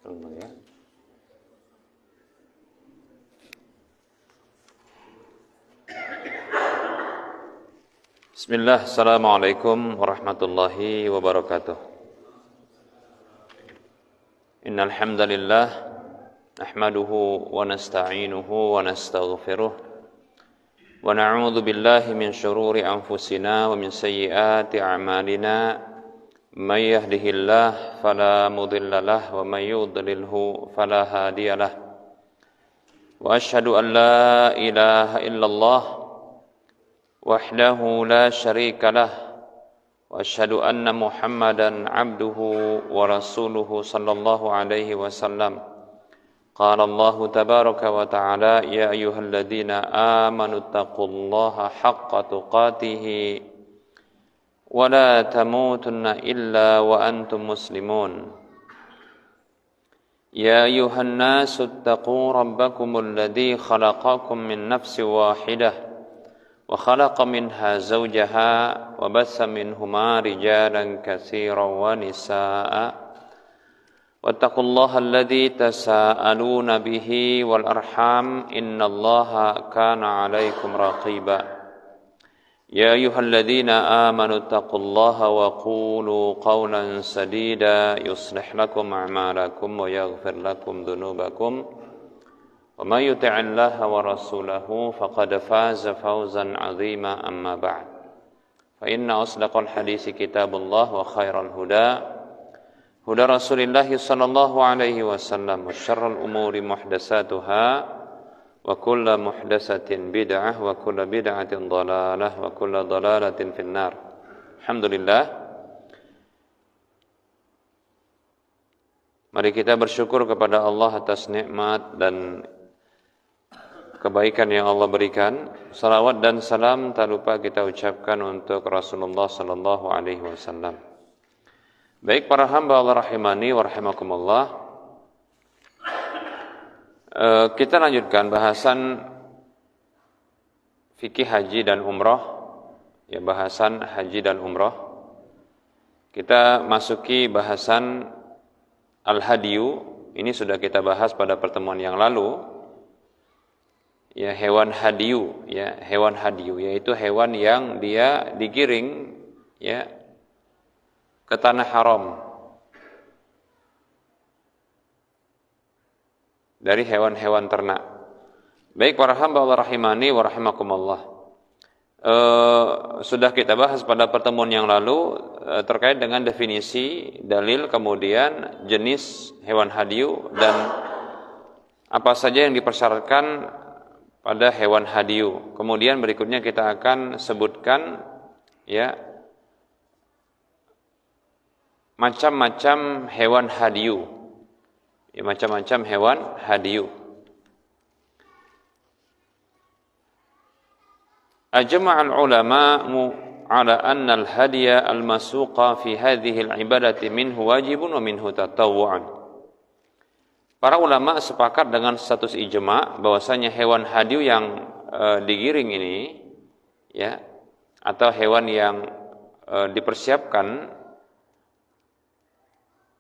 Ya. Bismillah, assalamualaikum warahmatullahi wabarakatuh. Innal hamdalillah nahmaduhu wa nasta'inuhu wa nastaghfiruh wa na'udzu billahi min shururi anfusina wa min sayyiati a'malina. Man yahdihillah fala mudilla lahu wa man yudlilhu fala hadiya lahu. Wa asyhadu an la ilaha illallah wahdahu la syarika lah wa asyhadu anna Muhammadan abduhu wa rasuluhu sallallahu alaihi wasallam. Qala Allah tabaraka wa ta'ala ya ayyuhalladzina amanu taqullaha haqqa tuqatih wa la tamutunna illa wa antum muslimun. Ya ayyuhan nasu taqu rabbakumul ladzi khalaqakum min nafsin wahidah wa khalaqa minha zawjaha wa bassa minhuma rijalan katsiran wa nisaa'a wattaqullaha alladzi tasaaluna bihi wal arham innallaha kana 'alaikum raqiba. Ya ayyuhalladzina amanu taqullaha wa qulu qawlan sadida yuslih lakum a'malakum wa yaghfir lakum dhunubakum wa may yuti'illaha wa rasulahu faqad faza fawzan 'azima amma ba'd. Fa inna asdaqal haditsi kitabullah wa khairal huda Rasulillah sallallahu alaihi wasallam wa syarrul umuri muhdatsatuha wa kullu muhdatsatin bid'ah wa kullu bid'atin dhalalah wa kullu dhalalatin finnar. Alhamdulillah, mari kita bersyukur kepada Allah atas nikmat dan kebaikan yang Allah berikan. Salawat dan salam tak lupa kita ucapkan untuk Rasulullah sallallahu alaihi wasallam. Baik para hamba Allah rahimani wa rahimakumullah, kita lanjutkan bahasan fikih haji dan umrah, ya, bahasan haji dan umrah. Kita masuki bahasan al-hadiyu. Ini sudah kita bahas pada pertemuan yang lalu. Ya, hewan hadiyu, ya, hewan hadiyu yaitu hewan yang dia digiring, ya, ke tanah haram dari hewan-hewan ternak. Baik para hamba Allah rahimani wa rahimakumullah, sudah kita bahas pada pertemuan yang lalu terkait dengan definisi, dalil, kemudian jenis hewan hadiyu dan apa saja yang dipersyaratkan pada hewan hadiyu. Kemudian berikutnya kita akan sebutkan, ya, macam-macam hewan hadiyu, ya, macam-macam hewan hadiyu. Ajma'al ulama'u ala anna al-hadiya al-masuqa fi hadhihi al-ibadati minhu wajibun wa minhu tatawwu'an. Para ulama sepakat dengan status ijma' bahwasanya hewan hadiyu yang digiring ini, ya, atau hewan yang dipersiapkan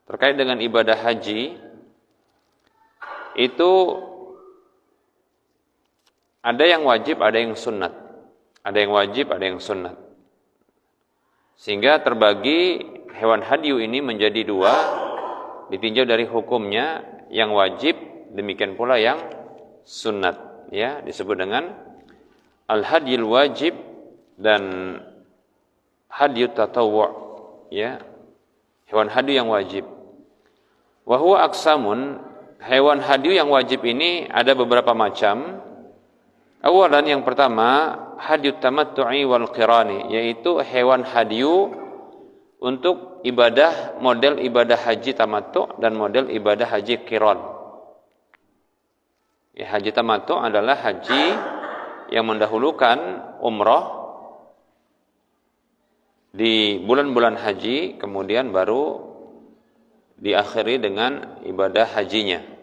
terkait dengan ibadah haji itu ada yang wajib, ada yang sunnat. Ada yang wajib, ada yang sunnat. Sehingga terbagi hewan hadiyu ini menjadi dua, ditinjau dari hukumnya, yang wajib, demikian pula yang sunnat, ya, disebut dengan al-hadiyul wajib dan hadiyut tatawwu', ya, hewan hadiyu yang wajib. Wa huwa aqsamun, hewan hadiyu yang wajib ini ada beberapa macam. Awalan, yang pertama, hadiyut tamattu'i wal qirani, yaitu hewan hadiyu untuk ibadah, model ibadah haji tamattu' dan model ibadah haji qiran. Ya, haji tamattu' adalah haji yang mendahulukan umrah di bulan-bulan haji, kemudian baru diakhiri dengan ibadah hajinya.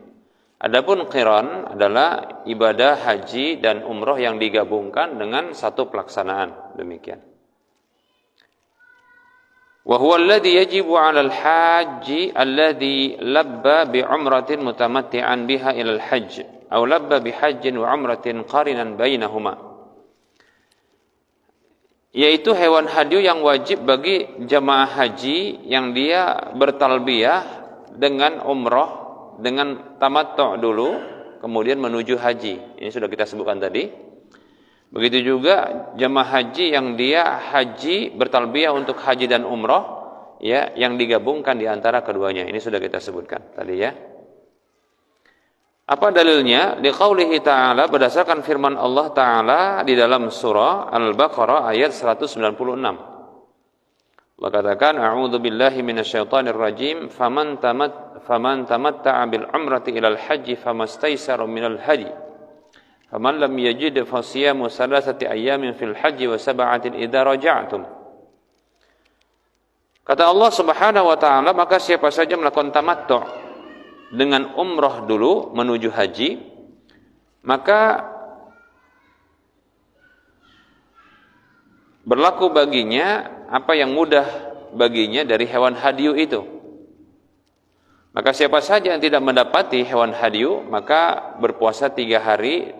Adapun qiran adalah ibadah haji dan umrah yang digabungkan dengan satu pelaksanaan, demikian. Wa huwa alladhi yajibu 'alal haji alladhi labba bi 'umratin mutamatti'an biha ila al-hajj aw labba bi hajjin wa 'umratin qarinan bainahuma. Yaitu hewan hadyu yang wajib bagi jamaah haji yang dia bertalbiyah dengan umrah, dengan tamattu' dulu, kemudian menuju haji. Ini sudah kita sebutkan tadi. Begitu juga jamaah haji yang dia haji bertalbiyah untuk haji dan umrah, ya, yang digabungkan di antara keduanya. Ini sudah kita sebutkan tadi, ya. Apa dalilnya? Liqaulihi ta'ala, berdasarkan firman Allah Ta'ala di dalam surah Al-Baqarah ayat 196. Allah katakan, a'udzu billahi minasyaitonir rajim, faman tamatta'a bil umrati ilal haji famastaysara minal hadi. Faman lam yajid fasiyamu salasati ayyamin fil haji wa sab'atin idza raja'tum. Kata Allah Subhanahu wa taala, maka siapa saja melakukan tamattu' dengan umrah dulu menuju haji, maka berlaku baginya apa yang mudah baginya dari hewan hadyu itu. Maka siapa saja yang tidak mendapati hewan hadyu, maka berpuasa 3 hari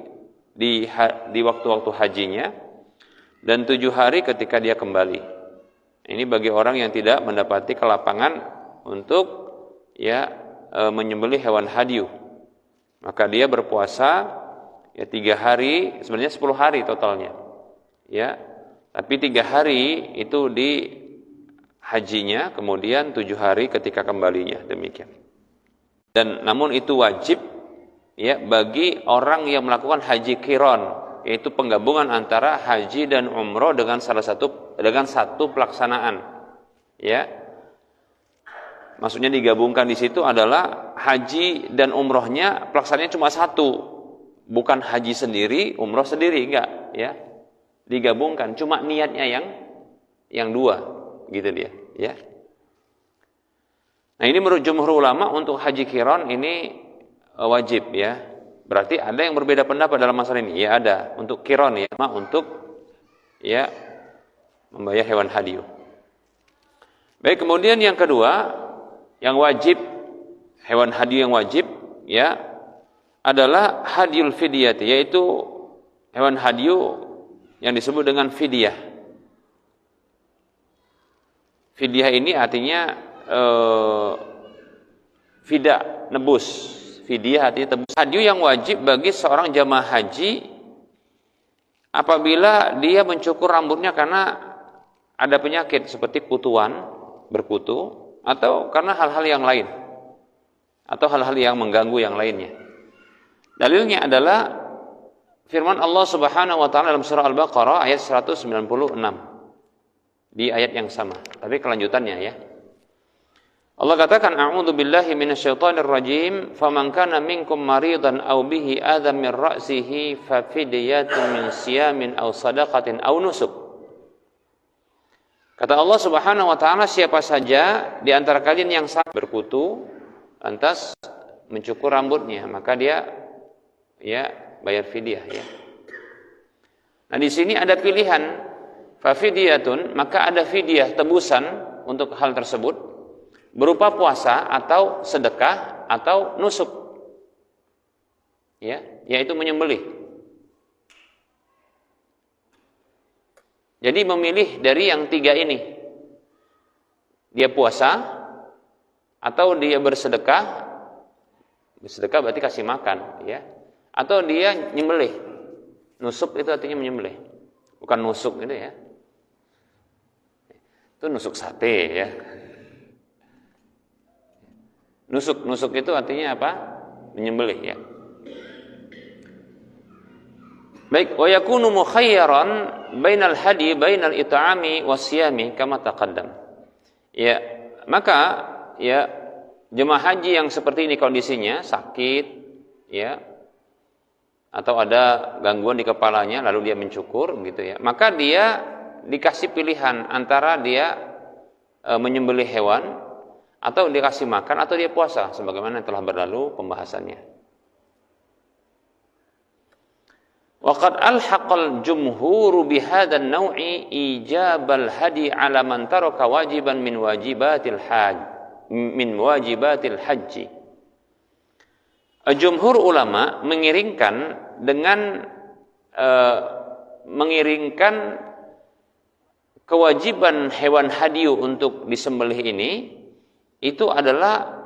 di waktu-waktu hajinya dan 7 hari ketika dia kembali. Ini bagi orang yang tidak mendapati kelapangan untuk, ya, menyembelih hewan hadyu, maka dia berpuasa, ya, 3 hari, sebenarnya 10 hari totalnya, ya, tapi 3 hari itu di hajinya, kemudian 7 hari ketika kembalinya, demikian. Dan namun itu wajib, ya, bagi orang yang melakukan haji qiran, yaitu penggabungan antara haji dan umroh dengan satu pelaksanaan, ya. Maksudnya digabungkan di situ adalah haji dan umrohnya pelaksanaannya cuma satu, bukan haji sendiri, umroh sendiri, enggak, ya. Digabungkan, cuma niatnya yang 2, gitu dia, ya. Nah, ini menurut jumhur ulama untuk haji qiran ini wajib, ya. Berarti ada yang berbeda pendapat dalam masalah ini. Ya ada, untuk qiran, ya, untuk, ya, membayar hewan hadyu. Baik, kemudian yang kedua, yang wajib, hewan hadyu yang wajib, ya, adalah hadyul fidyah, yaitu hewan hadyu yang disebut dengan fidyah. Fidyah ini artinya fida, nebus. Fidyah artinya tebus. Hadyu yang wajib bagi seorang jamaah haji apabila dia mencukur rambutnya karena ada penyakit seperti kutuan, berkutu, atau karena hal-hal yang lain, atau hal-hal yang mengganggu yang lainnya. Dalilnya adalah firman Allah Subhanahu wa taala dalam surah Al-Baqarah ayat 196. Di ayat yang sama, tapi kelanjutannya, ya. Allah katakan, a'udzu billahi minasyaitonir rajim, faman kana minkum maridan aw bihi adzam min ra'sihi fa fidyatun min siyamin aw shadaqatin aw nusuk. Kata Allah Subhanahu wa taala, siapa saja di antara kalian yang sakit berkutu lantas mencukur rambutnya, maka dia, ya, bayar fidyah, ya. Nah, di sini ada pilihan, fa fidyatun, maka ada fidyah, tebusan untuk hal tersebut berupa puasa atau sedekah atau nusuk, ya, yaitu menyembelih. Jadi memilih dari yang 3 ini. Dia puasa atau dia bersedekah. Bersedekah berarti kasih makan, ya. Atau dia nyembelih. Nusuk itu artinya menyembelih. Bukan nusuk gitu, ya. Itu nusuk sate, ya. Nusuk itu artinya apa? Menyembelih, ya. Baik, wa yakunu mukhayyaran bainal hadi bainal it'ami wasyami kama taqaddam. Ya, maka, ya, jemaah haji yang seperti ini kondisinya, sakit, ya, atau ada gangguan di kepalanya lalu dia mencukur, gitu, ya. Maka dia dikasih pilihan antara dia menyembelih hewan atau dikasih makan atau dia puasa, sebagaimana telah berlalu pembahasannya. Waqad alhaqal jumhur bihadha an-naw'i ijabal hadi 'ala man taraka wajiban min wajibatil haji. Jumhur ulama mengiringkan kewajiban hewan hadiyu untuk disembelih ini itu adalah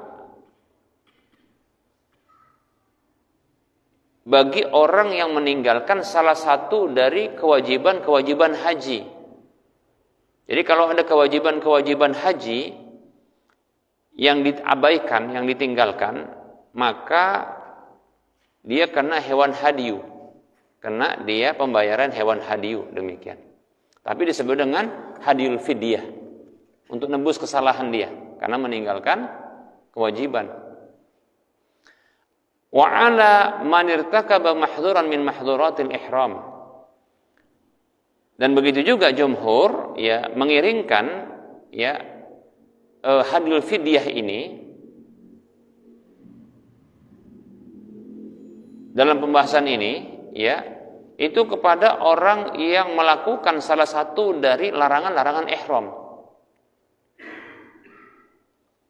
bagi orang yang meninggalkan salah satu dari kewajiban-kewajiban haji. Jadi kalau ada kewajiban-kewajiban haji yang diabaikan, yang ditinggalkan, maka dia kena hewan hadiyu. Kena dia pembayaran hewan hadiyu, demikian. Tapi disebut dengan hadiyul fidyah, untuk nebus kesalahan dia karena meninggalkan kewajiban. Wa 'ala man irtakaba mahdhuran min mahdhuratil ihram. Dan begitu juga jumhur ya mengiringkan ya hadiyul fidyah ini dalam pembahasan ini ya itu kepada orang yang melakukan salah satu dari larangan-larangan ihram.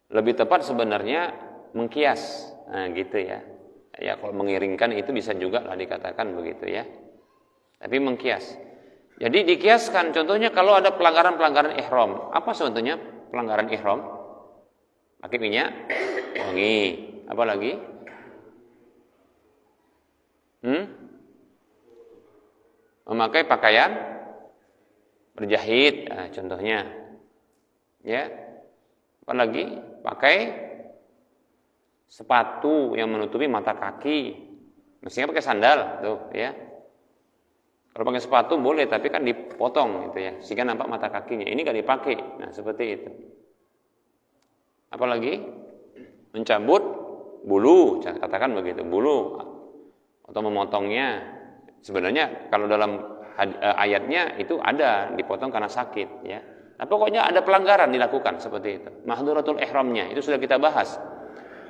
Lebih tepat sebenarnya mengkias. Nah, gitu ya. Ya kalau mengiringkan itu bisa juga lah dikatakan begitu ya. Tapi mengkias. Jadi dikiaskan contohnya kalau ada pelanggaran-pelanggaran ihram. Apa sebetulnya pelanggaran ihram? Pakai minyak wangi. Apa lagi? Memakai pakaian berjahit, nah, contohnya. Ya. Apa lagi? Pakai sepatu yang menutupi mata kaki, mestinya pakai sandal tuh ya. Kalau pakai sepatu boleh, tapi kan dipotong gitu ya, sehingga nampak mata kakinya. Ini nggak dipakai. Nah seperti itu. Apalagi mencabut bulu, katakan begitu, bulu atau memotongnya. Sebenarnya kalau dalam ayatnya itu ada dipotong karena sakit ya. Nah, pokoknya ada pelanggaran dilakukan seperti itu. Mahdhuratul ihramnya itu sudah kita bahas.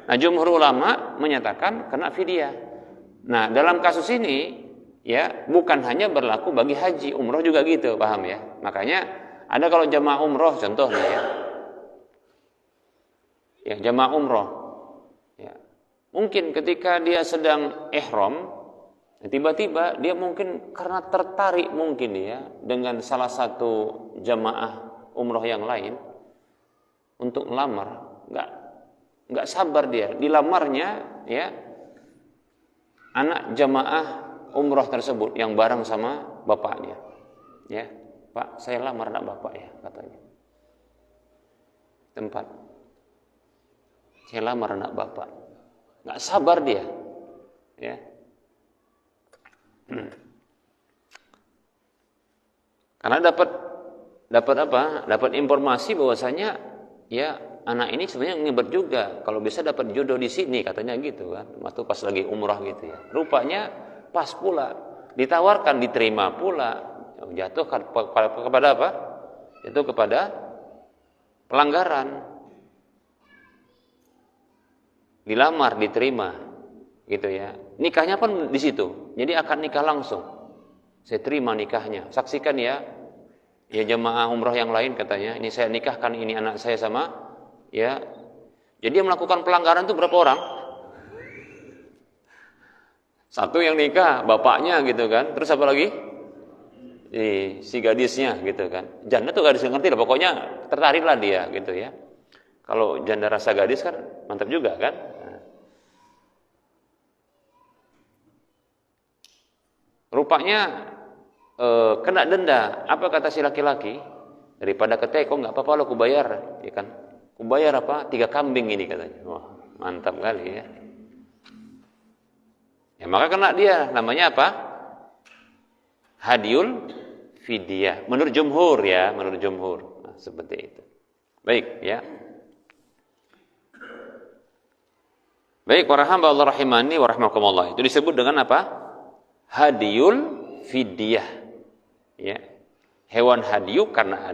Nah, jumhur ulama menyatakan kena fidyah. Nah, dalam kasus ini ya bukan hanya berlaku bagi haji, umroh juga gitu, paham ya? Makanya ada kalau jamaah umroh contohnya ya. Ya, jamaah umroh. Ya. Mungkin ketika dia sedang ihram, tiba-tiba dia mungkin karena tertarik mungkin ya dengan salah satu jamaah umroh yang lain untuk melamar, nggak sabar dia dilamarnya ya anak jamaah umroh tersebut yang bareng sama bapaknya ya, Pak saya lamar anak bapak ya, katanya tempat saya lamar anak bapak, nggak sabar dia ya. Karena dapat informasi bahwasanya ya anak ini sebenarnya ngebat juga, kalau bisa dapat jodoh di sini katanya gitu kan, waktu pas lagi umrah gitu ya. Rupanya pas pula ditawarkan, diterima pula, jatuh kepada apa? Jatuh kepada pelanggaran. Dilamar, diterima gitu ya. Nikahnya pun di situ. Jadi akan nikah langsung. Saya terima nikahnya. Saksikan ya. Ya jemaah umrah yang lain katanya, ini saya nikahkan ini anak saya sama ya. Jadi yang melakukan pelanggaran itu berapa orang? Satu yang nikah, bapaknya gitu kan. Terus apa lagi? Si gadisnya gitu kan. Janda tuh gadis ngerti lah, pokoknya tertariklah dia gitu ya. Kalau janda rasa gadis kan mantap juga kan. Rupanya kena denda. Apa kata si laki-laki? Daripada ke teko nggak apa-apa lo kubayar, ya kan? Kubayar apa? 3 kambing ini katanya. Wah mantap kali ya. Ya maka kena dia. Namanya apa? Hadiyul fidyah. Menurut jumhur ya, menurut jumhur. Nah, seperti itu. Baik ya. Baik para hamba Allah rahimani wa rahimakumullah. Itu disebut dengan apa? Hadiyul fidyah. Ya. Hewan hadiyu karena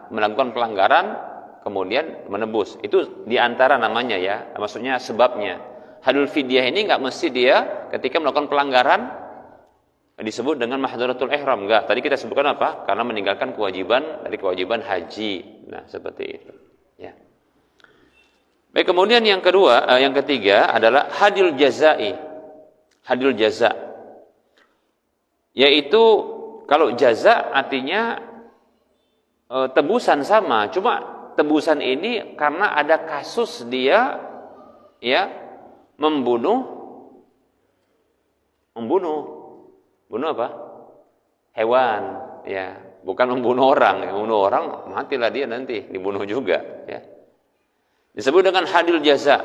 melakukan pelanggaran kemudian menebus. Itu diantara namanya ya, maksudnya sebabnya. Hadiyul fidyah ini enggak mesti dia ketika melakukan pelanggaran disebut dengan mahdhuratul ihram. Enggak, tadi kita sebutkan apa? Karena meninggalkan kewajiban dari kewajiban haji. Nah, seperti itu. Ya. Baik, kemudian yang ketiga adalah hadil jazai. Hadil jaza. Yaitu kalau jaza artinya tebusan sama, cuma tebusan ini karena ada kasus dia ya membunuh apa? Hewan, ya, bukan membunuh orang. Membunuh orang matilah dia nanti, dibunuh juga, ya. Disebut dengan hadil jaza.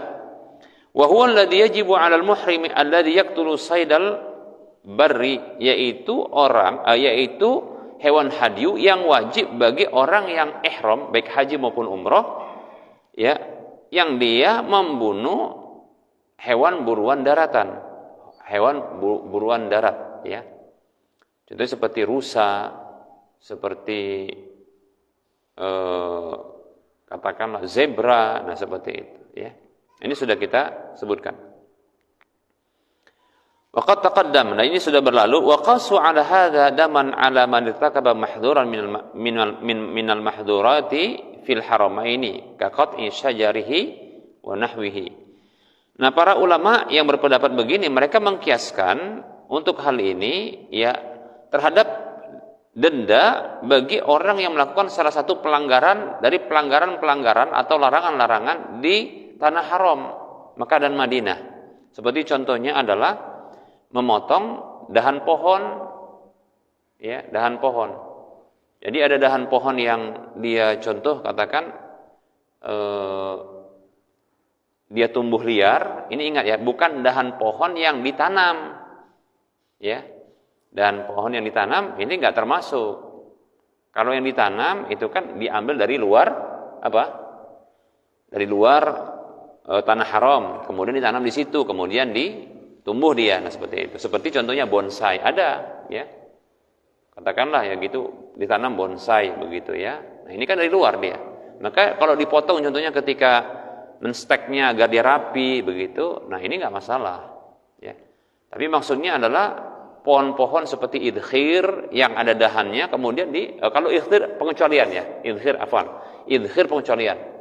Wa huwa alladhi yajibu 'alal muhrimi alladhi yaqtulu saydal barri, yaitu hewan hadyu yang wajib bagi orang yang ihram baik haji maupun umroh, ya, yang dia membunuh hewan buruan daratan, buruan darat, ya. Contohnya seperti rusa, seperti katakanlah zebra, nah seperti itu, ya. Ini sudah kita sebutkan. Waqad taqaddam, nah ini sudah berlalu. Wa qasu 'ala hadza daman 'ala man irtakaba mahdhuran minal mahdhurati fil haramaini ka qat'i syajarihi wa nahwihi. Nah, para ulama yang berpendapat begini, mereka mengkiaskan untuk hal ini ya terhadap denda bagi orang yang melakukan salah satu pelanggaran dari pelanggaran-pelanggaran atau larangan-larangan di tanah haram Makkah dan Madinah. Seperti contohnya adalah memotong dahan pohon, ya, dahan pohon. Jadi ada dahan pohon yang dia contoh katakan dia tumbuh liar. Ini ingat ya, bukan dahan pohon yang ditanam, ya. Dan pohon yang ditanam ini enggak termasuk. Kalau yang ditanam itu kan diambil dari luar apa? Dari luar tanah haram, kemudian ditanam di situ, kemudian tumbuh dia. Nah, seperti itu. Seperti contohnya bonsai ada, ya. Katakanlah ya gitu, ditanam bonsai begitu ya. Nah, ini kan dari luar dia. Maka kalau dipotong contohnya ketika mensteknya agar dia rapi begitu, nah ini enggak masalah, ya. Tapi maksudnya adalah pohon-pohon seperti idkhir yang ada dahannya, kemudian kalau idkhir pengecualian ya, idkhir pengecualian.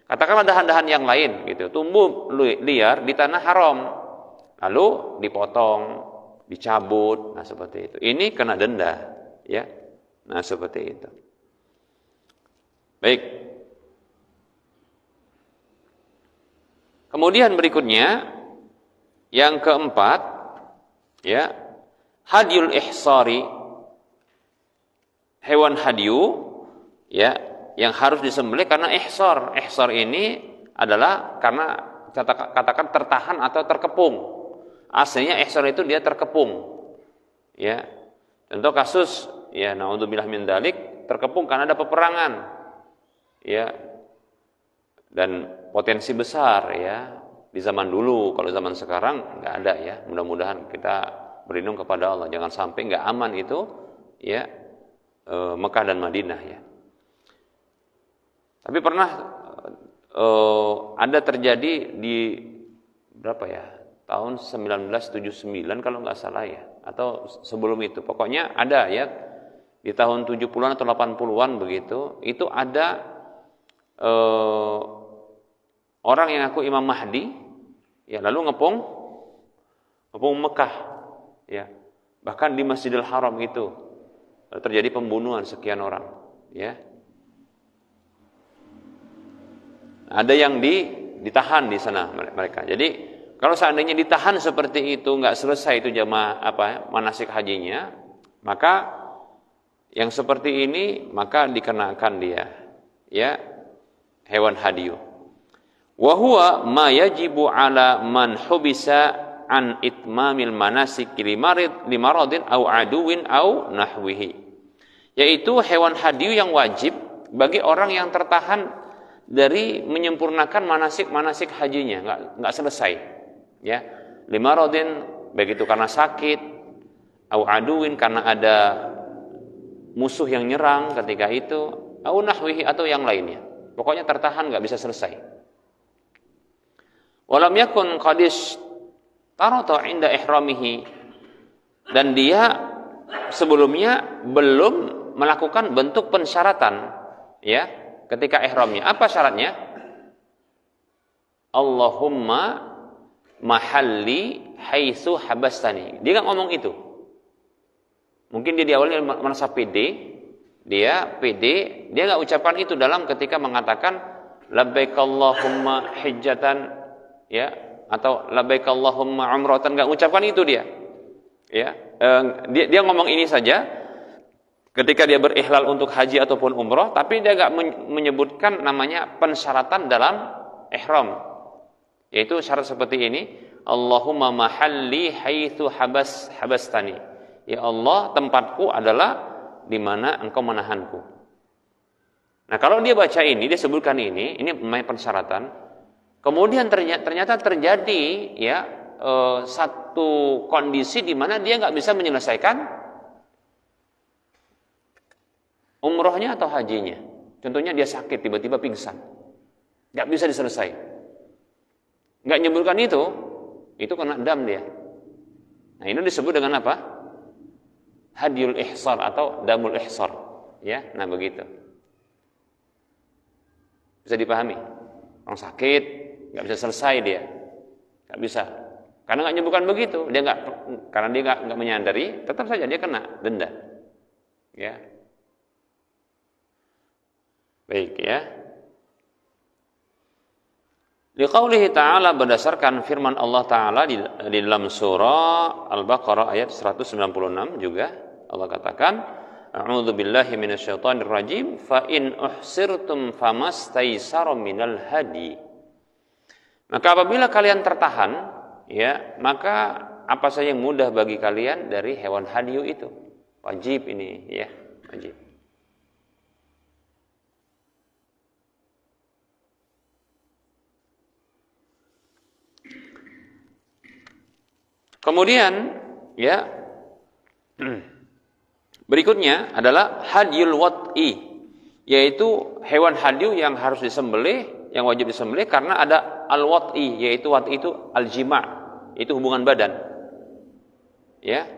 Katakanlah dahan-dahan yang lain gitu, tumbuh liar di tanah haram, lalu dipotong, dicabut, nah seperti itu. Ini kena denda, ya. Nah seperti itu. Baik. Kemudian berikutnya yang keempat, ya, hadyul ihsari, hewan hadyu, ya, yang harus disembelih karena ihsar. Ihsar ini adalah karena katakan tertahan atau terkepung. Aslinya ihsar itu dia terkepung, ya. Contoh kasus, ya, naudzubillah min dzalik, terkepung karena ada peperangan, ya, dan potensi besar, ya, di zaman dulu. Kalau zaman sekarang nggak ada, ya. Mudah-mudahan kita berlindung kepada Allah, jangan sampai nggak aman itu, ya, Mekah dan Madinah, ya. Tapi pernah ada terjadi di berapa ya, tahun 1979 kalau nggak salah, ya, atau sebelum itu, pokoknya ada, ya, di tahun 70-an atau 80-an begitu, itu ada orang yang ngaku Imam Mahdi, ya, lalu ngepung Mekah, ya, bahkan di Masjidil Haram itu terjadi pembunuhan sekian orang, ya. Ada yang ditahan di sana mereka. Jadi kalau seandainya ditahan seperti itu, nggak selesai itu jamaah manasik hajinya, maka yang seperti ini maka dikenakan dia, ya, hewan hadyu. Wa huwa ma yajibu ala man hubisa an itmamil manasik limaradin au aduwin au nahwihi, yaitu hewan hadyu yang wajib bagi orang yang tertahan dari menyempurnakan manasik hajinya, enggak selesai, ya. Limaradin, baik itu karena sakit, au aduwin karena ada musuh yang nyerang ketika itu, au nahwihi atau yang lainnya. Pokoknya tertahan enggak bisa selesai. Walam yakun qadis tarata inda ihramihi, dan dia sebelumnya belum melakukan bentuk pensyaratan, ya, ketika ihramnya. Apa syaratnya? Allahumma mahalli haitsu habastani. Dia nggak ngomong itu. Mungkin dia di awalnya merasa pede, dia nggak ucapkan itu dalam ketika mengatakan labbaik Allahumma hijjatan, ya, atau labbaik Allahumma umratan, nggak ucapkan itu dia. Ya, dia ngomong ini saja ketika dia berihlal untuk haji ataupun umroh, tapi dia nggak menyebutkan namanya pensyaratan dalam ihram, yaitu syarat seperti ini: Allahumma mahalli haitsu habastani. Ya Allah, tempatku adalah di mana engkau menahanku. Nah, kalau dia baca ini, dia sebutkan ini namanya persyaratan. Kemudian ternyata terjadi, ya, satu kondisi di mana dia nggak bisa menyelesaikan umrohnya atau hajinya. Contohnya dia sakit, tiba-tiba pingsan, nggak bisa diselesai, nggak nyebutkan itu kena dam dia. Nah, ini disebut dengan apa? Hadiyul ihsar atau damul ihsar, ya. Nah, begitu. Bisa dipahami? Orang sakit nggak bisa selesai dia, nggak bisa, karena nggak nyebutkan begitu. Karena dia nggak menyadari, tetap saja dia kena denda, ya. Baik, ya. Liqaulihi ta'ala, berdasarkan firman Allah Ta'ala di dalam surah Al-Baqarah ayat 196 juga Allah katakan, a'udzu billahi minasyaitonir rajim, fa in uhsirtum famastaysara minal hadi. Maka apabila kalian tertahan, ya, maka apa saja yang mudah bagi kalian dari hewan hadiyu itu. Wajib ini, ya, wajib. Kemudian, ya, berikutnya adalah hadiyul wat'i, yaitu hewan hadiyu yang harus disembelih, yang wajib disembelih karena ada al-wat'i, yaitu wat'i itu al-jima', itu hubungan badan. Ya.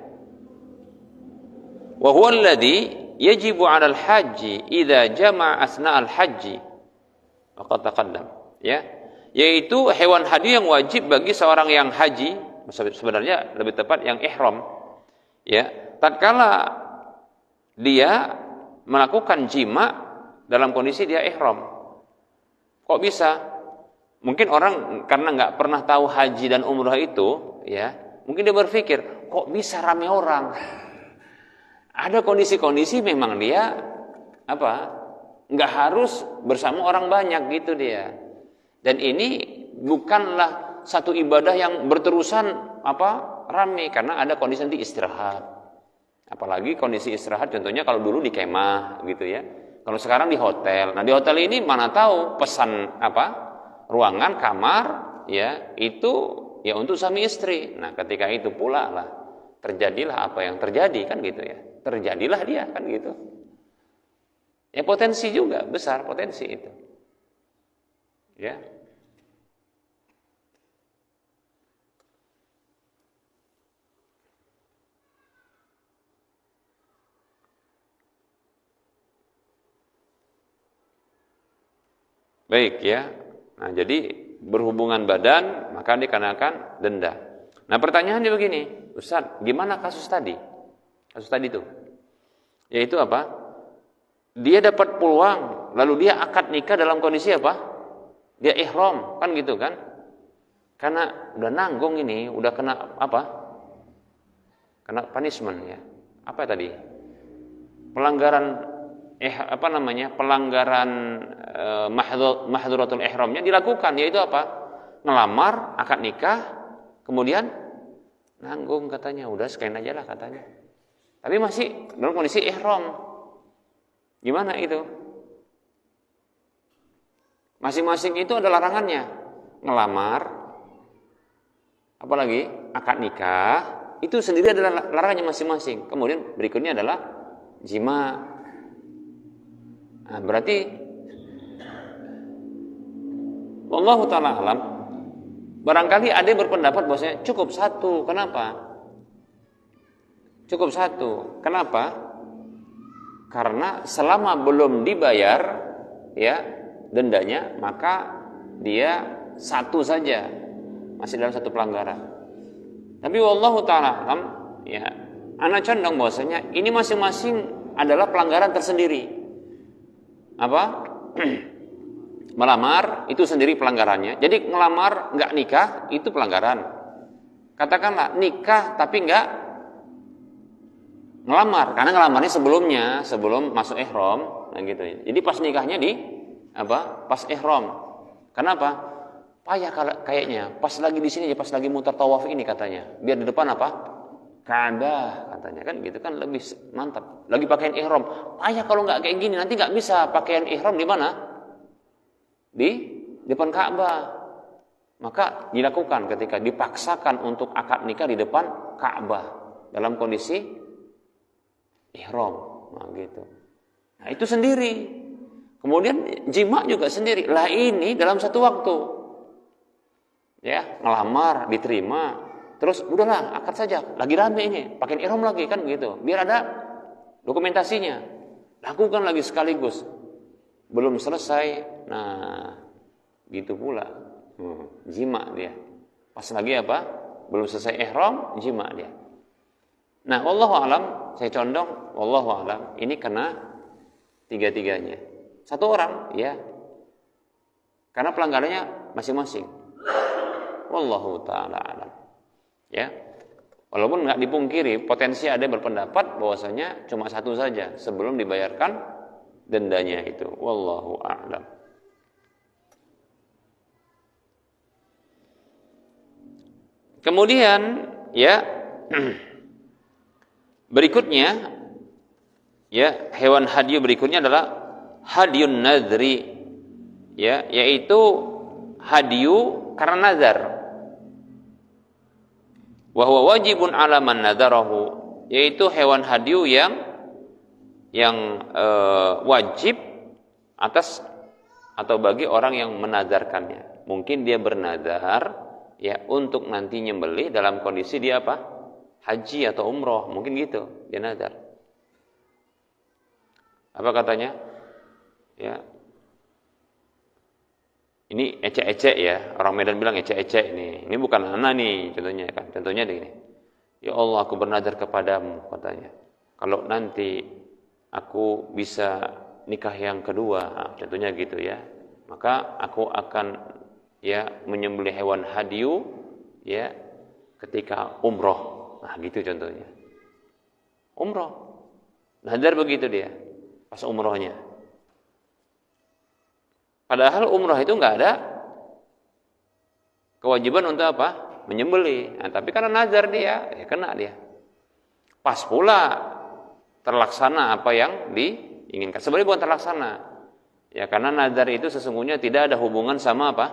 Wa huwa alladhi yajibu 'alal haji idza jama'a asna'al haji. Faqad taqaddam, ya. Yaitu hewan hadiyu yang wajib bagi seorang yang haji, sebenarnya lebih tepat yang ihram, ya, tatkala dia melakukan jima dalam kondisi dia ihram. Kok bisa? Mungkin orang karena nggak pernah tahu haji dan umrah itu, ya, mungkin dia berpikir, kok bisa ramai orang? Ada kondisi-kondisi memang dia nggak harus bersama orang banyak gitu dia. Dan ini bukanlah satu ibadah yang berterusan ramai, karena ada kondisi nanti istirahat. Apalagi kondisi istirahat, contohnya kalau dulu di kemah gitu, ya. Kalau sekarang di hotel. Nah, di hotel ini mana tahu pesan ruangan, kamar, ya, itu ya untuk suami istri. Nah, ketika itu pula lah terjadilah apa yang terjadi, kan gitu, ya. Terjadilah dia, kan gitu. Ya, potensi juga besar, potensi itu. Ya. Baik, ya. Nah, jadi berhubungan badan maka dikenakan denda. Nah, pertanyaannya begini, Ustaz, gimana kasus tadi? Kasus tadi itu, yaitu apa? Dia dapat peluang, lalu dia akad nikah dalam kondisi apa? Dia ihram, kan gitu kan? Karena udah nanggung ini, udah kena kena punishment, ya. Apa tadi? Pelanggaran pelanggaran mahdhuratul ihramnya dilakukan, yaitu apa? Ngelamar, akad nikah, kemudian nanggung, katanya udah sekalian aja lah katanya. Tapi masih dalam kondisi ihram. Gimana itu? Masing-masing itu ada larangannya. Ngelamar, apalagi akad nikah, itu sendiri adalah larangannya masing-masing. Kemudian berikutnya adalah jima. Nah, berarti wallahu ta'ala alam, barangkali ada yang berpendapat bahwasanya cukup satu. Kenapa? Cukup satu. Kenapa? Karena selama belum dibayar ya dendanya, maka dia satu saja, masih dalam satu pelanggaran. Tapi wallahu ta'ala alam, ya, ana condong bahwasanya ini masing-masing adalah pelanggaran tersendiri. Apa? Melamar itu sendiri pelanggarannya. Jadi ngelamar nggak nikah itu pelanggaran. Katakanlah nikah tapi nggak ngelamar, karena ngelamarnya sebelum masuk ihram, nah gitu. Jadi pas nikahnya di apa? Pas ihram. Kenapa? Payah kayaknya. Pas lagi di sini, pas lagi muter tawaf ini katanya. Biar di depan apa? Ka'bah katanya, kan gitu kan lebih mantap. Lagi pakaian ihram. Payah kalau nggak kayak gini, nanti nggak bisa pakaian ihram di mana? Di depan Ka'bah. Maka dilakukan ketika dipaksakan untuk akad nikah di depan Ka'bah dalam kondisi ihram, nah gitu. Nah itu sendiri. Kemudian jima juga sendiri. Lah ini dalam satu waktu. Ya, ngelamar, diterima, terus udahlah akad saja. Lagi rame ini, pakai ihram lagi kan gitu. Biar ada dokumentasinya. Lakukan lagi sekaligus. Belum selesai. Nah, gitu pula. Jima dia. Pas lagi apa? Belum selesai ihram, jima dia. Nah, wallahu alam, saya condong wallahu alam ini kena tiga-tiganya. Satu orang, ya. Karena pelanggarannya masing-masing. Wallahu taala alam. Ya. Walaupun enggak dipungkiri, potensi ada yang berpendapat bahwasanya cuma satu saja sebelum dibayarkan dendanya itu. Wallahu a'lam. Kemudian, ya, berikutnya, ya, hewan hadyu berikutnya adalah hadyun nadri, ya, yaitu hadyu karena nazar. Wa huwa wajibun 'ala man nadarahu, yaitu hewan hadyu yang wajib atas atau bagi orang yang menazarkannya. Mungkin dia bernazar ya untuk nanti nyembelih dalam kondisi dia apa? Haji atau umroh, mungkin gitu, dia nazar. Apa katanya? Ya. Ini ecek-ecek ya, orang Medan bilang ecek-ecek ini. Ini bukan anak nih contohnya kan. Contohnya begini. Ya Allah, aku bernazar kepadamu katanya. Kalau nanti aku bisa nikah yang kedua, nah, contohnya gitu ya. Maka aku akan ya menyembelih hewan hadyu ya ketika umroh. Nah, gitu contohnya. Umroh. Nazar begitu dia pas umrohnya. Padahal umroh itu enggak ada kewajiban untuk apa? Menyembelih. Nah, tapi karena nazar dia, ya kena dia. Pas pula terlaksana apa yang diinginkan. Sebenarnya bukan terlaksana. Ya, karena nazar itu sesungguhnya tidak ada hubungan sama apa?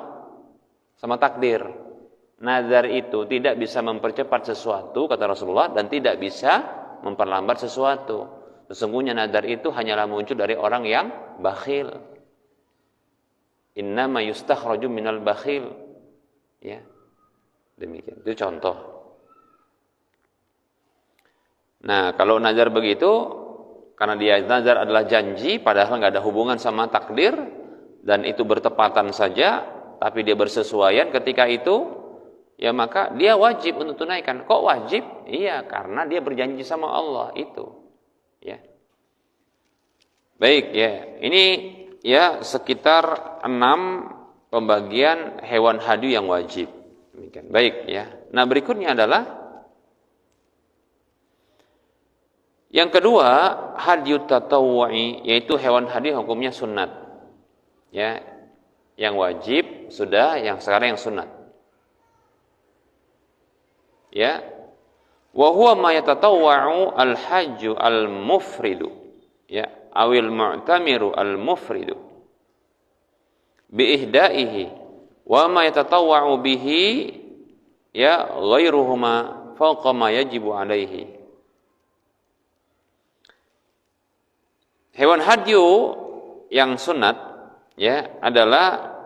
Sama takdir. Nazar itu tidak bisa mempercepat sesuatu, kata Rasulullah, dan tidak bisa memperlambat sesuatu. Sesungguhnya nazar itu hanyalah muncul dari orang yang bakhil. Innama yustakhraju minal bakhil. Ya. Demikian. Itu contoh. Nah, kalau nazar begitu, karena dia nazar adalah janji, padahal nggak ada hubungan sama takdir, dan itu bertepatan saja, tapi dia bersesuaian ketika itu, ya maka dia wajib untuk tunaikan. Kok wajib? Iya, karena dia berjanji sama Allah itu. Ya. Baik, ya. Ini ya sekitar 6 pembagian hewan hadyu yang wajib. Demikian. Baik ya. Nah, berikutnya adalah yang kedua, hadyu tatawwu'i, yaitu hewan hadyu hukumnya sunat. Ya. Yang wajib sudah, yang sekarang yang sunat. Ya. Wa huwa ma yatatawwa'u al-hajju al-mufridu. Ya, awil mu'tamiru al-mufridu bi ihda'ihi wa ma yatatawwa'u bihi ya ghairuhuma fawqa ma yajibu alaihi. Hewan hadyu yang sunat ya adalah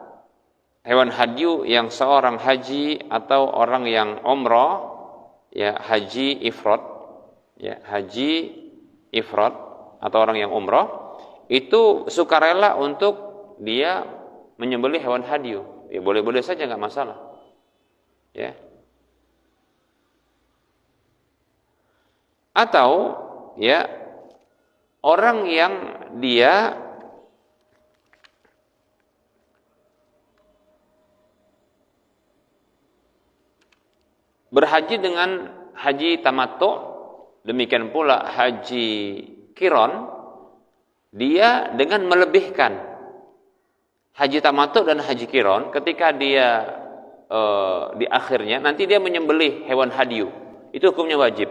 hewan hadyu yang seorang haji atau orang yang umrah ya haji ifrad, ya, haji ifrad atau orang yang umroh itu sukarela untuk dia menyembelih hewan hadyu. Ya boleh-boleh saja, nggak masalah. Ya. Atau ya orang yang dia berhaji dengan haji tamattu, demikian pula haji qiran, dia dengan melebihkan haji tamattu dan haji qiran ketika dia di akhirnya nanti dia menyembelih hewan hadyu, itu hukumnya wajib.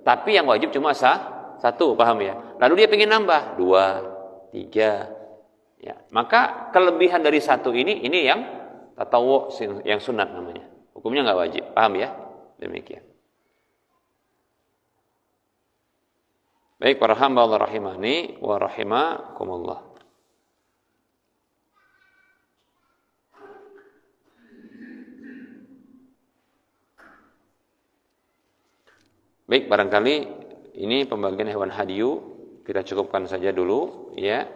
Tapi yang wajib cuma satu, paham ya? Lalu dia ingin nambah 2, 3, ya. Maka kelebihan dari satu ini yang tatawwu, yang sunat namanya. Hukumnya nggak wajib, paham ya? Demikian. Baik para hamba Allah rahimani wa rahimakumullah. Baik, barangkali ini pembagian hewan hadyu kita cukupkan saja dulu ya.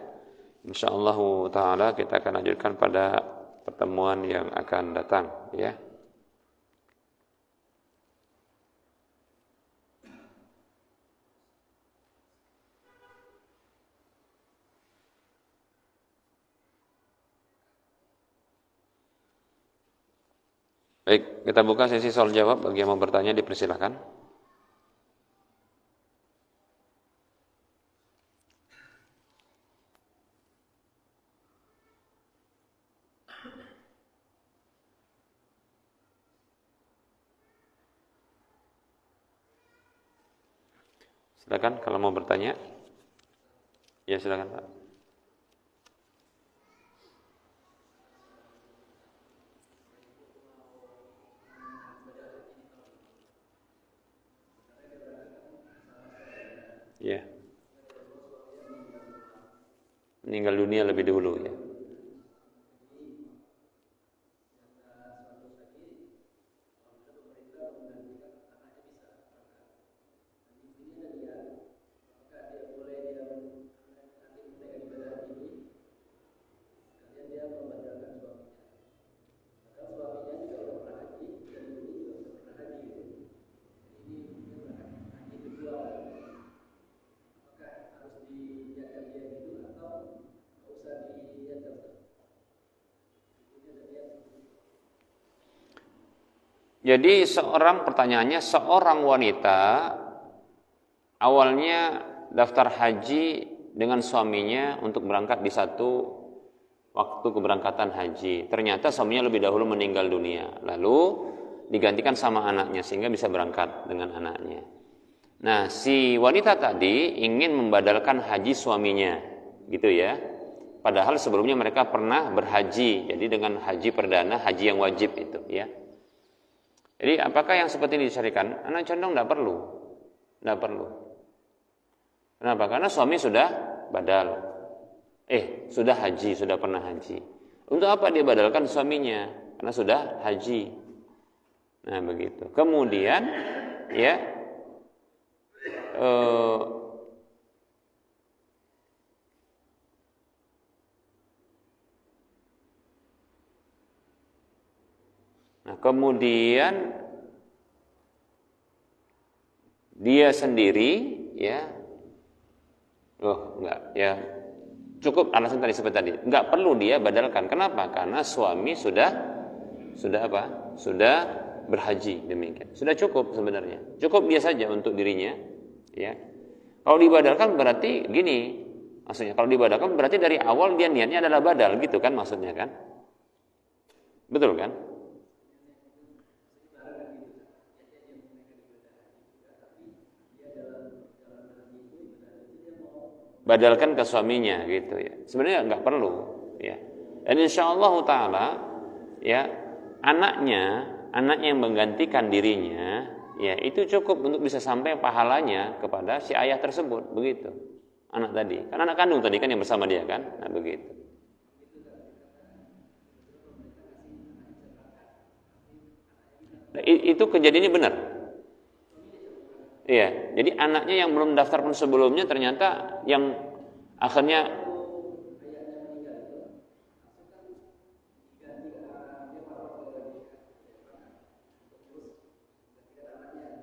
Insyaallah taala kita akan lanjutkan pada pertemuan yang akan datang ya. Baik, kita buka sesi soal jawab. Bagi yang mau bertanya dipersilakan. Silakan kalau mau bertanya. Ya, silakan Pak. Ya. Meninggal dunia lebih dulu ya. Jadi pertanyaannya seorang wanita awalnya daftar haji dengan suaminya untuk berangkat di satu waktu keberangkatan haji. Ternyata suaminya lebih dahulu meninggal dunia. Lalu digantikan sama anaknya sehingga bisa berangkat dengan anaknya. Nah, si wanita tadi ingin membadalkan haji suaminya, gitu ya. Padahal sebelumnya mereka pernah berhaji. Jadi dengan haji perdana, haji yang wajib itu ya. Jadi apakah yang seperti ini disyariatkan? Anak condong tidak perlu. Tidak perlu. Kenapa? Karena suami sudah badal. Sudah haji, sudah pernah haji. Untuk apa dia badalkan suaminya? Karena sudah haji. Nah, begitu. Kemudian ya nah, kemudian dia sendiri ya, enggak ya, cukup alasan tadi seperti tadi, enggak perlu dia badalkan. Kenapa? Karena suami sudah apa? Sudah berhaji, demikian. Sudah cukup sebenarnya. Cukup dia saja untuk dirinya, ya. Kalau dibadalkan berarti gini, maksudnya kalau dibadalkan berarti dari awal dia niatnya adalah badal, gitu kan maksudnya kan? Betul kan? Badalkan ke suaminya gitu ya. Sebenarnya nggak perlu ya. Dan insyaallah taala ya anaknya yang menggantikan dirinya ya itu cukup untuk bisa sampai pahalanya kepada si ayah tersebut, begitu. Anak tadi. Kan anak kandung tadi kan yang bersama dia kan. Nah, begitu. Itu kejadiannya benar. Iya, Jadi anaknya yang belum daftar pun sebelumnya ternyata yang akhirnya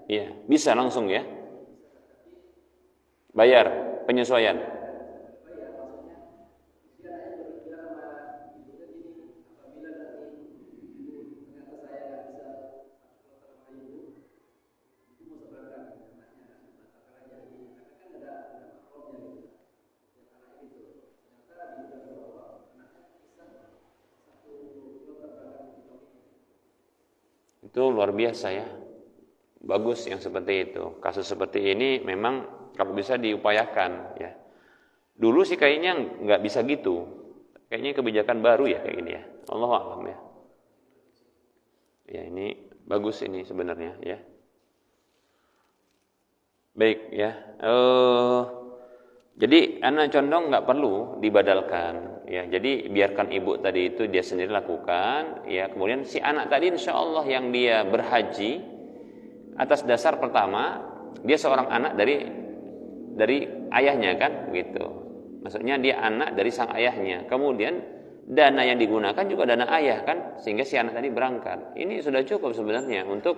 iya, bisa langsung ya. Bayar penyesuaian. Itu luar biasa ya. Bagus yang seperti itu. Kasus seperti ini memang kalau bisa diupayakan ya. Dulu sih kayaknya nggak bisa gitu. Kayaknya kebijakan baru ya kayak gini ya. Allahu a'lam ya. Ya ini bagus ini sebenarnya ya. Baik ya. Jadi anak condong nggak perlu dibadalkan ya. Jadi biarkan ibu tadi itu dia sendiri lakukan ya. Kemudian si anak tadi insya Allah yang dia berhaji atas dasar pertama dia seorang anak dari ayahnya kan gitu. Maksudnya dia anak dari sang ayahnya. Kemudian dana yang digunakan juga dana ayah kan, sehingga si anak tadi berangkat. Ini sudah cukup sebenarnya untuk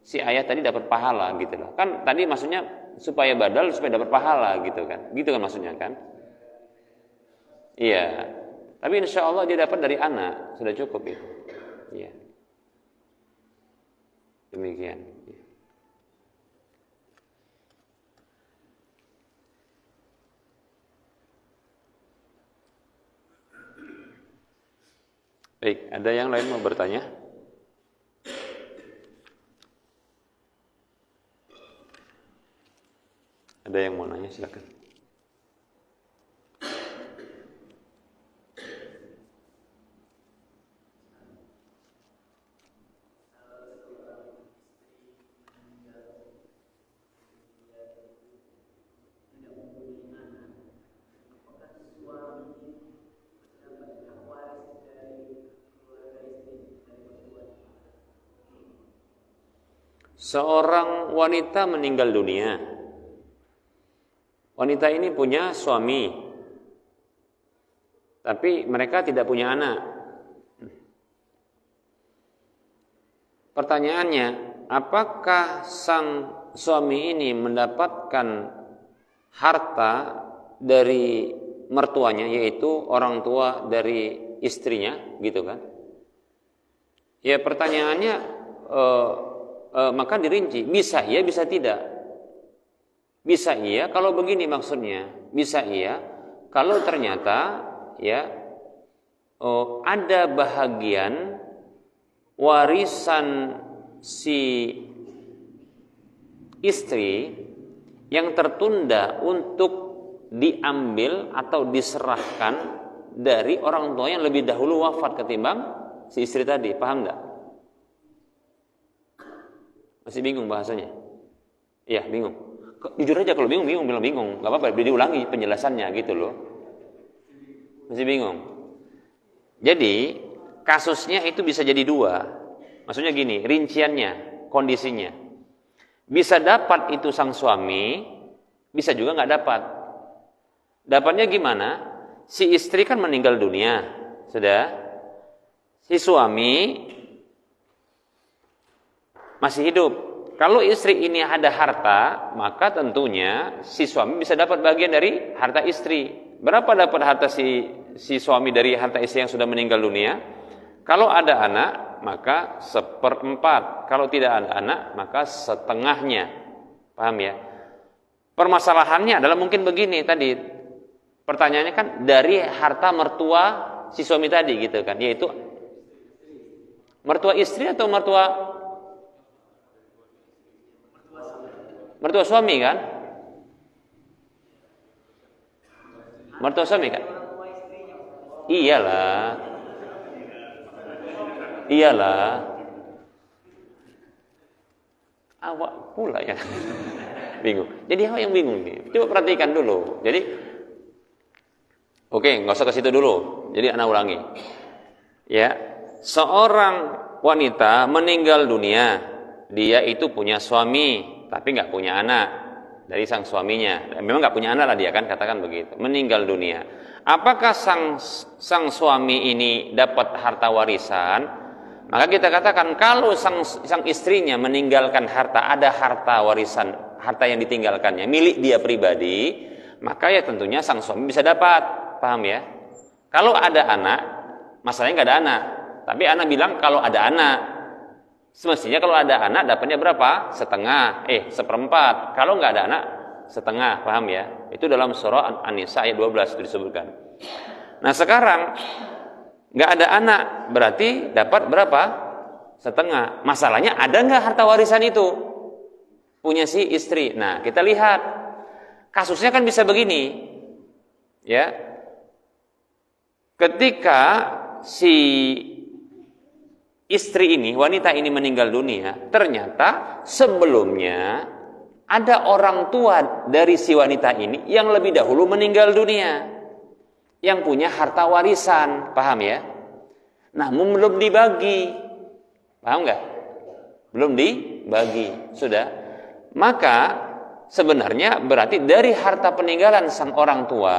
si ayah tadi dapat pahala gitu loh. Kan tadi maksudnya supaya badal supaya dapat pahala gitu kan. Gitu kan maksudnya kan? Iya. Tapi insya Allah dia dapat dari anak, sudah cukup itu. Iya. Demikian. Baik, ada yang lain mau bertanya? Ada yang mau nanya, silakan. Seorang wanita meninggal dunia. Wanita ini punya suami, tapi mereka tidak punya anak. Pertanyaannya, apakah sang suami ini mendapatkan harta dari mertuanya, yaitu orang tua dari istrinya, gitu kan? Ya pertanyaannya maka dirinci, bisa iya, bisa tidak. Bisa iya kalau begini maksudnya, bisa iya kalau ternyata ya ada bahagian warisan si istri yang tertunda untuk diambil atau diserahkan dari orang tua yang lebih dahulu wafat ketimbang si istri tadi, paham enggak? Masih bingung bahasanya? Iya, bingung. Jujur aja kalau bingung, bilang bingung. Gak apa-apa, diulangi penjelasannya gitu loh. Masih bingung. Jadi, kasusnya itu bisa jadi dua. Maksudnya gini, rinciannya, kondisinya. Bisa dapat itu sang suami, bisa juga gak dapat. Dapatnya gimana? Si istri kan meninggal dunia, sudah. Si suami masih hidup. Kalau istri ini ada harta, maka tentunya si suami bisa dapat bagian dari harta istri. Berapa dapat harta si suami dari harta istri yang sudah meninggal dunia? Kalau ada anak, maka 1/4. Kalau tidak ada anak, maka setengahnya. Paham ya? Permasalahannya adalah mungkin begini tadi. Pertanyaannya kan dari harta mertua si suami tadi gitu kan, yaitu mertua istri atau mertua suami kan? Mertua suami kan? Iyalah. Awak pula ya. Bingung. Jadi awak yang bingung nih. Coba perhatikan dulu. Jadi oke, nggak usah ke situ dulu. Jadi anak ulangi. Ya, seorang wanita meninggal dunia. Dia itu punya suami, tapi nggak punya anak. dari sang suaminya. Memang nggak punya anak lah dia kan, katakan begitu. Meninggal dunia. Apakah sang suami ini dapat harta warisan? Maka kita katakan kalau sang istrinya meninggalkan harta, ada harta warisan, harta yang ditinggalkannya milik dia pribadi, maka ya tentunya sang suami bisa dapat. Paham ya? Kalau ada anak, masalahnya nggak ada anak. Tapi anak bilang kalau ada anak, semestinya kalau ada anak dapatnya berapa? Setengah, seperempat. Kalau nggak ada anak, setengah. Paham ya? Itu dalam surah An-Nisa ayat 12 itu disebutkan. Nah sekarang nggak ada anak, berarti dapat berapa? Setengah. Masalahnya ada nggak harta warisan itu? Punya si istri. Nah kita lihat kasusnya kan bisa begini, ya. Ketika si istri ini, wanita ini meninggal dunia, ternyata sebelumnya ada orang tua dari si wanita ini yang lebih dahulu meninggal dunia, yang punya harta warisan, paham ya? Namun belum dibagi, paham nggak? Belum dibagi, sudah. Maka sebenarnya berarti dari harta peninggalan sang orang tua,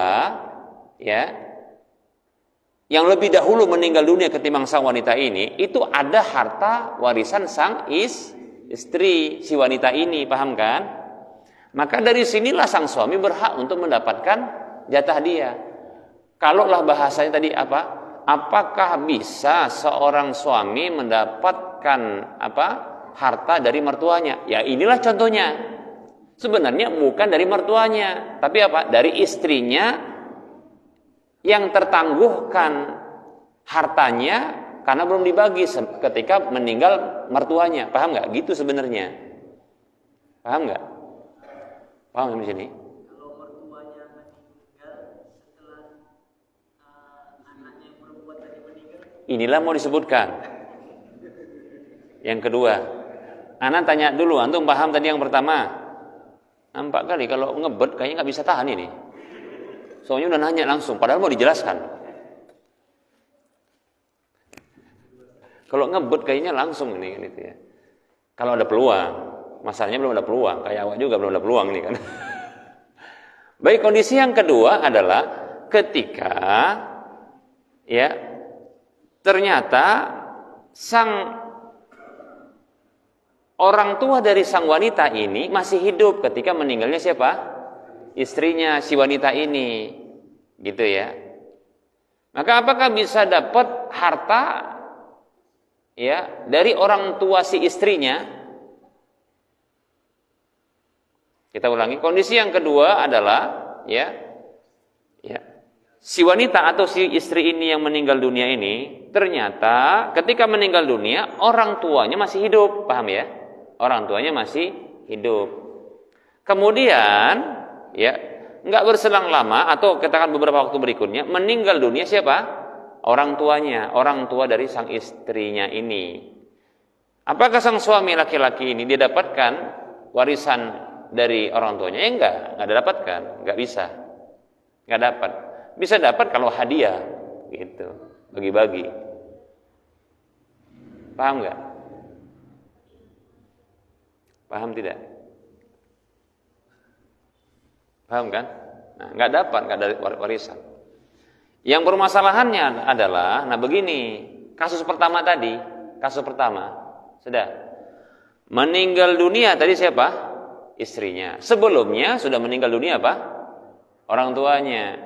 ya, yang lebih dahulu meninggal dunia ketimbang sang wanita ini, itu ada harta warisan sang istri si wanita ini, paham kan? Maka dari sinilah sang suami berhak untuk mendapatkan jatah dia. Kalaulah bahasanya tadi apa? Apakah bisa seorang suami mendapatkan harta dari mertuanya? Ya inilah contohnya. Sebenarnya bukan dari mertuanya, tapi apa? Dari istrinya yang tertangguhkan hartanya karena belum dibagi ketika meninggal mertuanya. Paham nggak? Gitu sebenarnya. Paham nggak? Paham di sini? Kalau mertuanya meninggal setelah anaknya yang perempuan tadi meninggal. Inilah mau disebutkan. Yang kedua, Ana tanya dulu, antum paham tadi yang pertama? Nampak kali kalau ngebet kayaknya nggak bisa tahan ini. Soalnya udah nanya langsung, padahal mau dijelaskan. Kalau ngebut kayaknya langsung ini gitu ya. Kalau ada peluang, masalahnya belum ada peluang, kayak awak juga belum ada peluang nih kan. Baik, kondisi yang kedua adalah ketika ya ternyata sang orang tua dari sang wanita ini masih hidup ketika meninggalnya siapa? Istrinya si wanita ini, gitu ya. Maka apakah bisa dapat harta ya dari orang tua si istrinya? Kita ulangi, kondisi yang kedua adalah ya si wanita atau si istri ini yang meninggal dunia ini ternyata ketika meninggal dunia orang tuanya masih hidup, paham ya? Orang tuanya masih hidup. Kemudian ya, nggak berselang lama atau katakan beberapa waktu berikutnya meninggal dunia siapa? Orang tuanya, orang tua dari sang istrinya ini. Apakah sang suami laki-laki ini dia dapatkan warisan dari orang tuanya? Enggak dapatkan, nggak bisa, nggak dapat. Bisa dapat kalau hadiah, gitu, bagi-bagi. Paham nggak? Paham tidak? Paham kan? Nah, nggak dari warisan. Yang permasalahannya adalah, nah begini, kasus pertama tadi, sudah meninggal dunia tadi siapa? Istrinya. Sebelumnya sudah meninggal dunia apa? Orang tuanya.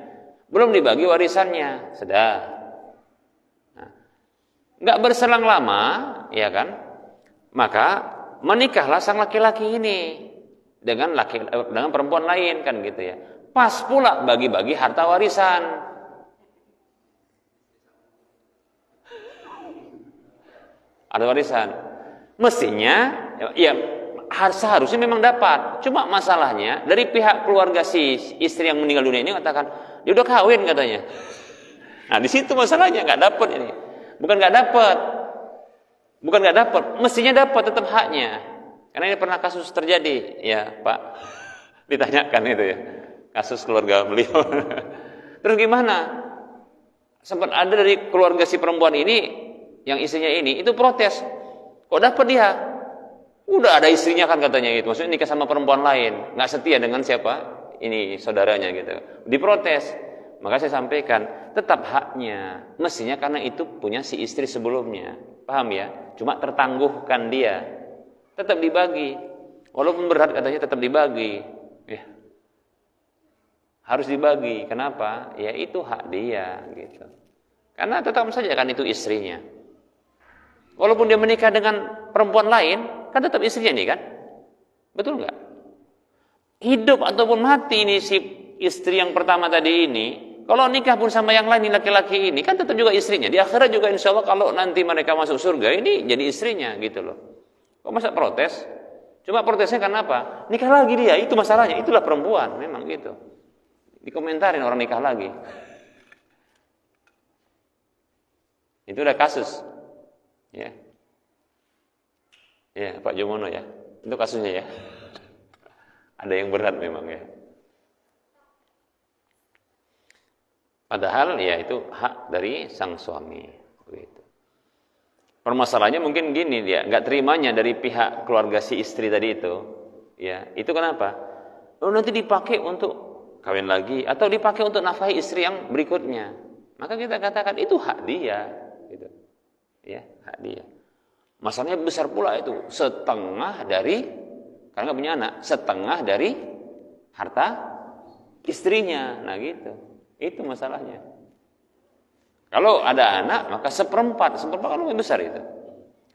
Belum dibagi warisannya, sudah. Nah, nggak berselang lama, ya kan? Maka menikahlah sang laki-laki ini dengan perempuan lain kan gitu ya. Pas pula bagi-bagi harta warisan. Ada warisan. Mestinya ya seharusnya memang dapat. Cuma masalahnya dari pihak keluarga si istri yang meninggal dunia ini katakan dia udah kawin katanya. Nah, di situ masalahnya nggak dapat ini. Bukan nggak dapat, mestinya dapat tetap haknya. Karena ini pernah kasus terjadi, ya Pak, ditanyakan itu ya, kasus keluarga beliau. Terus gimana? Sempat ada dari keluarga si perempuan ini, yang istrinya ini, itu protes. Kok dapat dia? Udah ada istrinya kan katanya itu. Maksudnya nikah sama perempuan lain, nggak setia dengan siapa? Ini saudaranya gitu. Diprotes. Maka saya sampaikan, tetap haknya. Mestinya karena itu punya si istri sebelumnya. Paham ya? Cuma tertangguhkan dia. Tetap dibagi. Walaupun berat katanya tetap dibagi. Ya. Harus dibagi. Kenapa? Ya itu hak dia gitu. Karena tetap saja kan itu istrinya. Walaupun dia menikah dengan perempuan lain, kan tetap istrinya nih kan? Betul nggak? Hidup ataupun mati ini si istri yang pertama tadi ini, kalau nikah pun sama yang lain, laki-laki ini, kan tetap juga istrinya. Di akhirat juga insya Allah kalau nanti mereka masuk surga, ini jadi istrinya gitu loh. Kok masa protes? Cuma protesnya karena apa? Nikah lagi dia, itu masalahnya. Itulah perempuan, memang gitu. Dikomentarin orang nikah lagi. Itu udah kasus. Ya. Ya, Pak Jomono ya. Itu kasusnya ya. Ada yang berat memang ya. Padahal ya itu hak dari sang suami. Begitu. Permasalahannya mungkin gini dia, nggak terimanya dari pihak keluarga si istri tadi itu. Ya, itu kenapa? Oh, nanti dipakai untuk kawin lagi atau dipakai untuk nafkahi istri yang berikutnya. Maka kita katakan itu hak dia, gitu. Ya, hak dia. Masalahnya besar pula itu, setengah dari, karena nggak punya anak, setengah dari harta istrinya. Nah gitu, itu masalahnya. Kalau ada anak maka seperempat kan lebih besar itu.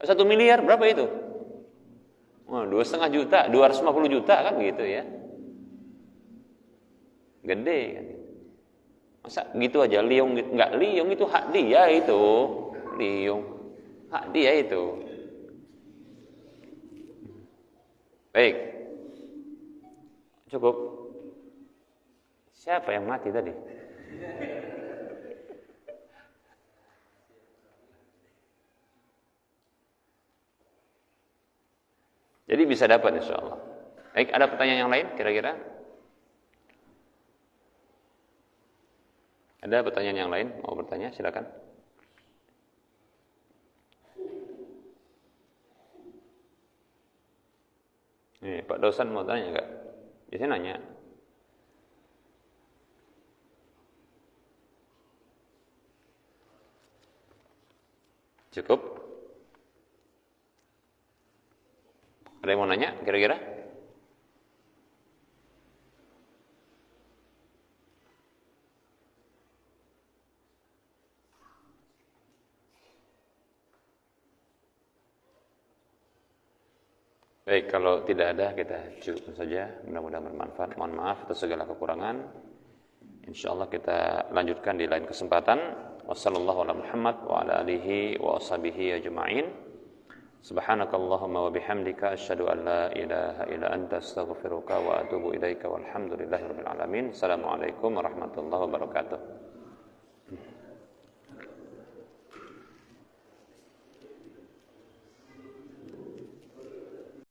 1 miliar berapa itu? Wah, 2,5 juta, 250 juta kan gitu ya. Gede kan. Masa gitu aja liung gitu, nggak liung itu hak dia itu, liung hak dia itu. Baik, cukup. Siapa yang mati tadi? Jadi bisa dapat insya Allah. Baik, ada pertanyaan yang lain kira-kira? Ada pertanyaan yang lain? Mau bertanya? Silakan. Nih, Pak dosen mau tanya enggak? Biasanya nanya. Cukup? Ada yang mau nanya kira-kira? Baik, kalau tidak ada kita cukup saja. Mudah-mudahan bermanfaat. Mohon maaf atas segala kekurangan. Insyaallah kita lanjutkan di lain kesempatan. Wassallallahu ala Muhammad wa ala alihi wa ashabihi ajma'in. Subhanakallahumma wa bihamdika asyhadu an la ilaha illa anta astaghfiruka wa atubu ilaika walhamdulillahi rabbil alamin. Assalamualaikum warahmatullahi wabarakatuh.